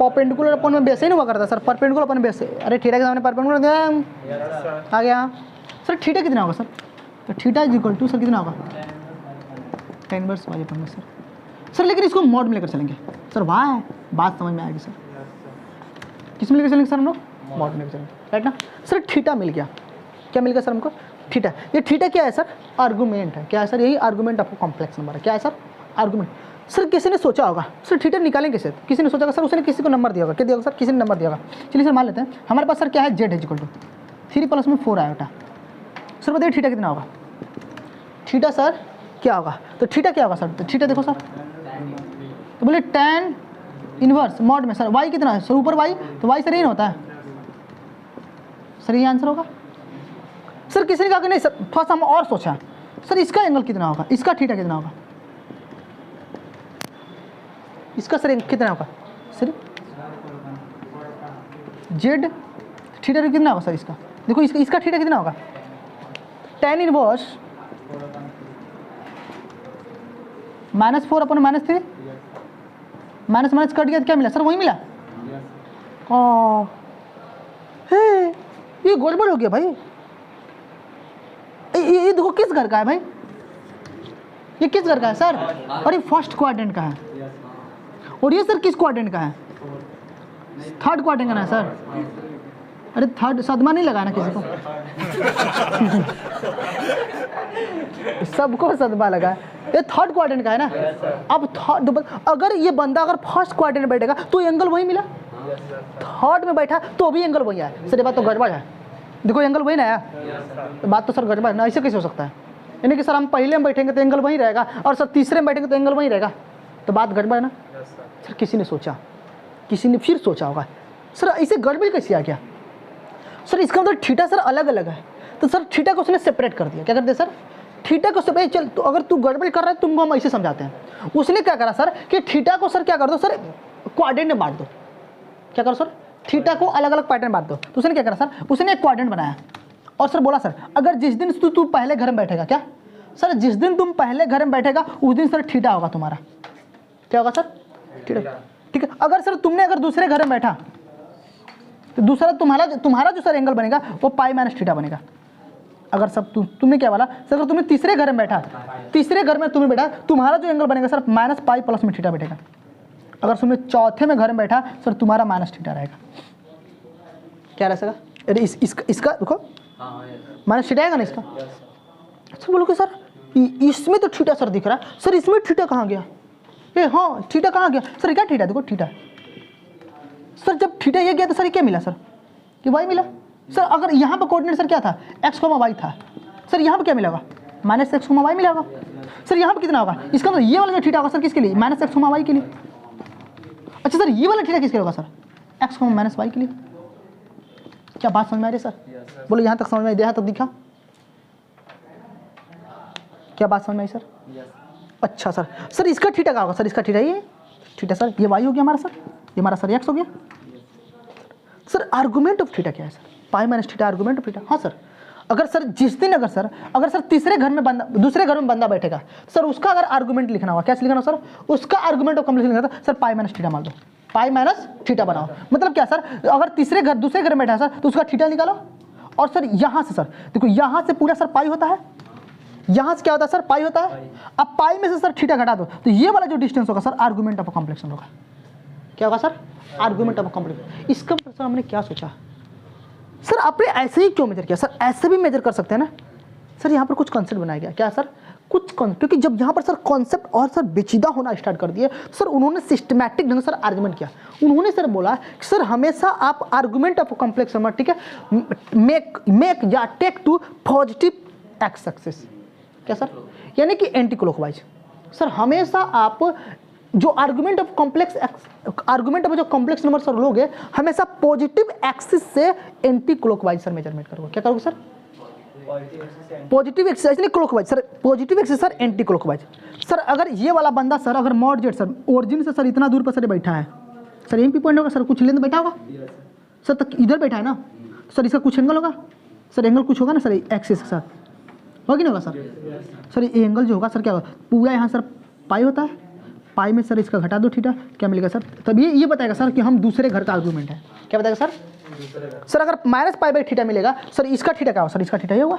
perpendicular अपन में बेस ही नहीं हुआ करता सर, परपेंडिकुलर अपन बेस, अरे थीटा के सामने परपेंडिकुलर आ गया सर, थीटा कितना होगा सर, तो थीटा इक्वल टू सर कितना होगा, tan इनवर्स वाई अपन में सर। सर लेकिन इसको मॉड में लेकर चलेंगे सर, वाह बात समझ में आएगी सर, किस में लेकर चलेंगे सर हम लोग, मॉड में लेकर चलेंगे, राइट ना सर। थीटा मिल गया, क्या मिल गया सर हमको, थीटा। ये थीटा क्या है सर, आर्गूमेंट है, क्या है सर, यही आर्गूमेंट आपको कॉम्प्लेक्स नंबर है, क्या है सर, आर्गूमेंट। सर किसी ने सोचा होगा सर थीटा निकालें कैसे, किसी ने सोचा होगा सर, उसने किसी को नंबर दिया होगा, क्या दिया होगा सर, किसी ने नंबर दिया होगा। चलिए सर मान लेते हैं हमारे पास सर क्या है, जेड है इक्वल टू 3 + में 4 आयोटा। सर बताइए थीटा कितना होगा, थीटा सर क्या होगा, तो थीटा क्या होगा सर, तो थीटा देखो सर, तो बोले tan इनवर्स मॉड में सर वाई कितना है सर, ऊपर वाई, तो वाई सर ये होता है सर, ये आंसर होगा। सर किसी ने कहा कि नहीं सर, थोड़ा सा हम और सोचा सर, इसका एंगल कितना होगा, इसका थीटा कितना होगा, इसका सर कितना होगा सर, जेड थीटा कितना होगा सर, इसका देखो, इसका थीटा कितना होगा, tan इनवर्स -4 अपन -3, माइनस माइनस कट गया तो क्या मिला सर, वही मिला। हे ये गड़बड़ हो गया भाई, ये देखो किस घर का है भाई, ये किस घर का है सर, और ये फर्स्ट क्वाड्रेंट का है, और ये सर किस क्वाड्रेंट का है, थर्ड क्वाड्रेंट का है सर। अरे थर्ड सदमा नहीं लगाना किसी को सबको सदमा लगा है, ये थर्ड क्वाड्रेंट का है ना। अब थर्ड, अगर ये बंदा अगर फर्स्ट क्वाड्रेंट में बैठेगा तो एंगल वही मिला, थर्ड में बैठा तो भी एंगल वही आया सर, ये बात तो गड़बड़ है, देखो एंगल वही ना आया, तो बात तो सर गड़बड़ है ना, ऐसे कैसे हो सकता है, यानी कि सर हम पहले में बैठेंगे तो एंगल वही रहेगा, और सर तीसरे में बैठेंगे तो एंगल वही रहेगा, तो बात गड़बड़ है ना सर। किसी ने सोचा, किसी ने फिर सोचा होगा सर ऐसे गड़बड़ कैसे आ गया सर, इसका मतलब थीटा सर अलग अलग है, तो सर थीटा को उसने सेपरेट कर दिया, क्या कर दिया सर, थीटा को सेपरेट। चल तो अगर तू गड़बड़ कर रहा है तुमको हम ऐसे समझाते हैं, उसने क्या करा सर कि थीटा को सर क्या कर दो सर, क्वाड्रेंट में बांट दो, क्या करो सर, थीटा को अलग अलग पैटर्न बांट दो, तो उसने क्या करा सर, उसने एक क्वाड्रेंट बनाया, और सर बोला सर अगर जिस दिन तू पहले घर में बैठेगा, क्या सर, जिस दिन तुम पहले घर में बैठेगा उस दिन सर थीटा होगा तुम्हारा, क्या होगा सर, थीटा, ठीक है। अगर सर तुमने अगर दूसरे घर में बैठा तो दूसरा तुम्हारा जो सर एंगल बनेगा वो पाई माइनस थीटा बनेगा। अगर सब तुमने क्या बोला सर, अगर तुमने तीसरे घर में बैठा, तीसरे घर में तुम्हें बैठा, तुम्हारा जो एंगल बनेगा सर माइनस पाई प्लस में थीटा बैठेगा। अगर तुमने चौथे में घर में बैठा सर तुम्हारा माइनस थीटा रहेगा, क्या रहेगा, अरे इसका देखो माइनस थीटा आएगा ना इसका। अच्छा बोलो कि सर इसमें तो थीटा सर दिख रहा है, सर इसमें थीटा कहाँ गया, ए हाँ थीटा कहाँ गया सर, क्या थीटा देखो थीटा सर, जब थीटा ये गया तो सर ये क्या मिला सर, कि वाई मिला सर। अगर यहाँ पर कोऑर्डिनेट सर क्या था, एक्स कॉमा वाई था सर, यहाँ पर क्या मिला होगा, माइनस एक्स कॉमा वाई मिला होगा सर। यहाँ पर कितना होगा, इसका मतलब ये वाला जो थीटा होगा सर किसके लिए, माइनस एक्स कॉमा वाई के लिए। अच्छा सर ये वाला थीटा किसके लिए होगा sir, X comma minus Y के लिए। क्या बात समझ में आ रही है सर, बोलो यहाँ तक समझ में आई, यहाँ तक दिखा, क्या बात समझ में आई सर। अच्छा सर, सर इसका थीटा क्या होगा सर, इसका थीटा ये थीटा सर, ये वाई हो गया हमारा सर, ये हमारा सर एक्स हो गया सर। आर्गुमेंट ऑफ थीटा क्या है sir, pi minus theta argument of theta. हाँ सर, अगर सर जिस दिन अगर सर तीसरे घर में बंदा, दूसरे घर में बंदा बैठेगा सर, उसका अगर आर्गुमेंट लिखना होगा, क्या लिखना सर, उसका आर्गुमेंट ऑफ कंप्लीट लिखना था सर, पाई माइनस थीटा मान दो, पाई माइनस थीटा बनाओ। मतलब क्या सर, अगर दूसरे घर में बैठा है सर तो उसका थीटा निकालो, और सर यहाँ से सर देखो, यहाँ से पूरा सर पाई होता है, यहाँ से क्या होता है सर, पाई होता है। अब पाई में से सर थीटा घटा दो तो ये वाला जो डिस्टेंस होगा सर, आर्गुमेंट ऑफ कॉम्प्लेक्शन होगा। क्या होगा सर, आर्गुमेंट ऑफ कॉम्प्लेक्शन। इसका मतलब सर हमने क्या सोचा सर, आपने ऐसे ही क्यों मेजर किया सर, ऐसे भी मेजर कर सकते हैं ना सर। यहाँ पर कुछ कॉन्सेप्ट बनाया गया, क्या सर, कुछ क्योंकि जब यहाँ पर सर कॉन्सेप्ट और सर पेचीदा होना स्टार्ट कर दिए सर, उन्होंने सिस्टमैटिक ढंग से सर आर्गुमेंट किया। उन्होंने सर बोला कि सर हमेशा आप आर्गुमेंट ऑफ कॉम्प्लेक्स नंबर, ठीक है, मेक या take to positive X axis, क्या सर, यानी कि एंटी क्लॉकवाइज। सर हमेशा आप जो आर्गुमेंट ऑफ जो कॉम्प्लेक्स नंबर सर लोगे, हमेशा पॉजिटिव एक्सिस से एंटी क्लॉकवाइज सर मेजरमेंट करोगे। क्या करोगे सर? पॉजिटिव एक्सिस नहीं clockwise sir, positive axis sir anticlockwise. Sir अगर ये वाला बंदा सर अगर मॉड जेड सर ओरिजिन से सर इतना दूर पर सर बैठा है सर, एम पी पॉइंट होगा सर, कुछ लेंथ बैठा होगा सर, तक इधर बैठा है ना सर, इसका कुछ एंगल होगा सर, एंगल कुछ होगा ना सर एक्सिस के साथ, होगा कि नहीं होगा सर? सर ये एंगल जो होगा सर क्या होगा, पूरा यहाँ सर पाई होता है, पाई में सर इसका घटा दो थीटा, क्या मिलेगा सर? तब ये बताएगा सर कि हम दूसरे घर का आर्गूमेंट है। क्या बताएगा सर? सर अगर -π/θ मिलेगा सर, इसका थीटा क्या होगा सर? इसका थीटा ये होगा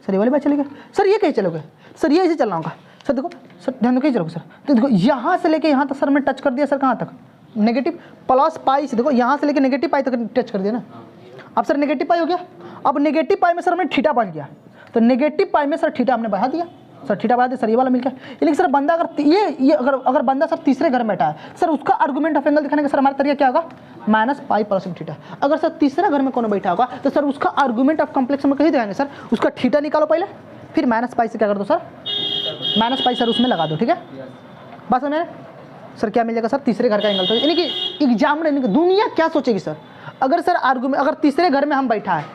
सर, ये वाली बात चलेगा सर। ये कहीं चलोगे सर, ये ऐसे चलना होगा सर। देखो सर ध्यान दो, कहीं चलोगे सर, तो देखो यहाँ से लेके यहाँ तक सर मैं टच कर दिया सर, कहाँ तक? नेगेटिव +π से, देखो यहाँ से लेके नेगेटिव पाई तक टच कर दिया ना। अब सर नेगेटिव पाई हो गया, अब नेगेटिव पाई में सर हमने थीटा बढ़ गया, तो नेगेटिव पाई में सर थीटा हमने बढ़ा दिया सर, थीटा बढ़ा दिया सर, ये वाला मिल गया। लेकिन सर बंदा अगर ये अगर बंदा सर तीसरे घर में बैठा है सर, उसका आर्गूमेंट ऑफ एंगल दिखाने का सर हमारा तरीका क्या होगा? -π + थीटा। अगर सर तीसरा घर में कौन बैठा होगा तो सर उसका आर्गूमेंट ऑफ कॉम्प्लेक्स नंबर कहीं दिखाएंगे सर, उसका थीटा निकालो पहले, फिर -π से क्या कर दो सर, -π सर उसमें लगा दो। ठीक है, बस समझ सर क्या मिल जाएगा सर? तीसरे घर का एंगल। तो यानी कि एग्जाम में दुनिया क्या सोचेगी सर, अगर सर आर्गूमेंट अगर तीसरे घर में हम बैठा है,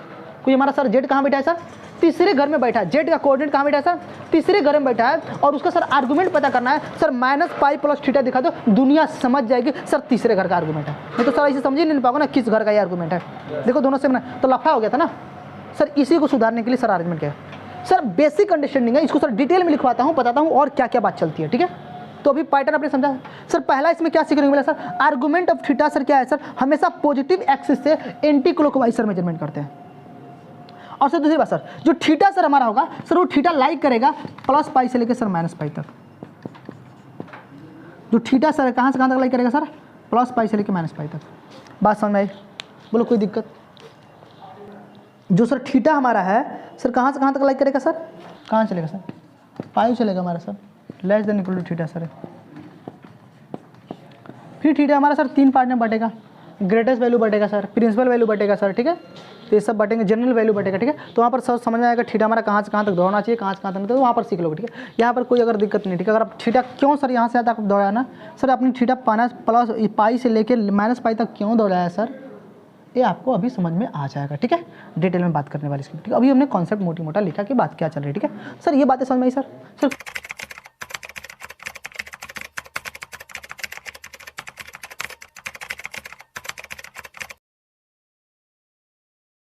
कोई हमारा सर जेड कहाँ बैठा है सर? तीसरे घर में बैठा है, जेड का कोऑर्डिनेट कहाँ बैठा है सर? तीसरे घर में बैठा है, और उसका सर आर्गूमेंट पता करना है सर, -π + थीटा दिखा दो, दुनिया समझ जाएगी सर तीसरे घर का आर्गूमेंट है। नहीं तो सर ऐसे समझ ही नहीं पाओगे ना किस घर का ये आर्गूमेंट है। देखो दोनों से तो लफड़ा हो गया था ना सर, इसी को सुधारने के लिए सर अरेंजमेंट किया सर। बेसिक अंडरस्टैंडिंग है, इसको सर डिटेल में लिखवाता हूँ, बताता हूँ और क्या क्या बात चलती है। ठीक है, तो अभी पैटर्न आपने समझा सर। पहला इसमें क्या सीखने को मिला sir? Argument of theta sir क्या है सर? हमेशा पॉजिटिव एक्सिस से एंटी क्लॉकवाइज सर मेजरमेंट करते हैं। और सर दूसरी बात सर, जो थीटा सर हमारा होगा सर, वो थीटा लाइक करेगा +π से लेकर सर -π तक। जो थीटा सर कहाँ से कहाँ तक लाइक करेगा सर? +π से लेकर -π तक। बात समझ में आई? बोलो कोई दिक्कत? जो सर थीटा हमारा है सर, कहाँ से कहाँ तक लाइक करेगा सर? कहाँ चलेगा सर? पाई चलेगा हमारा सर, < थीटा सर। फिर थीटा हमारा सर 3 पार्ट में बटेगा, ग्रेटेस्ट वैल्यू बटेगा सर, प्रिंसिपल वैल्यू बटेगा सर। ठीक है, तो ये सब बटेंगे, जनरल वैल्यू बटेगा। ठीक है, तो वहाँ पर सब समझ में आएगा थीटा हमारा कहाँ से कहाँ तक दौड़ना चाहिए, कहाँ से कहाँ तक नहीं, तो वहाँ पर सीख लोगे। ठीक है, यहाँ पर कोई अगर दिक्कत नहीं। ठीक है, अगर आप थीटा क्यों सर यहाँ से आता है दौड़ाना सर, अपनी थीटा +π से लेकर -π तक क्यों दौड़ाया सर, ये आपको अभी समझ में आ जाएगा। ठीक है, डिटेल में बात करने वाली इसकी। ठीक है, अभी हमने कॉन्सेप्ट मोटी मोटा लिखा कि बात क्या चल रही है। ठीक है सर, ये बातें समझ में आई सर?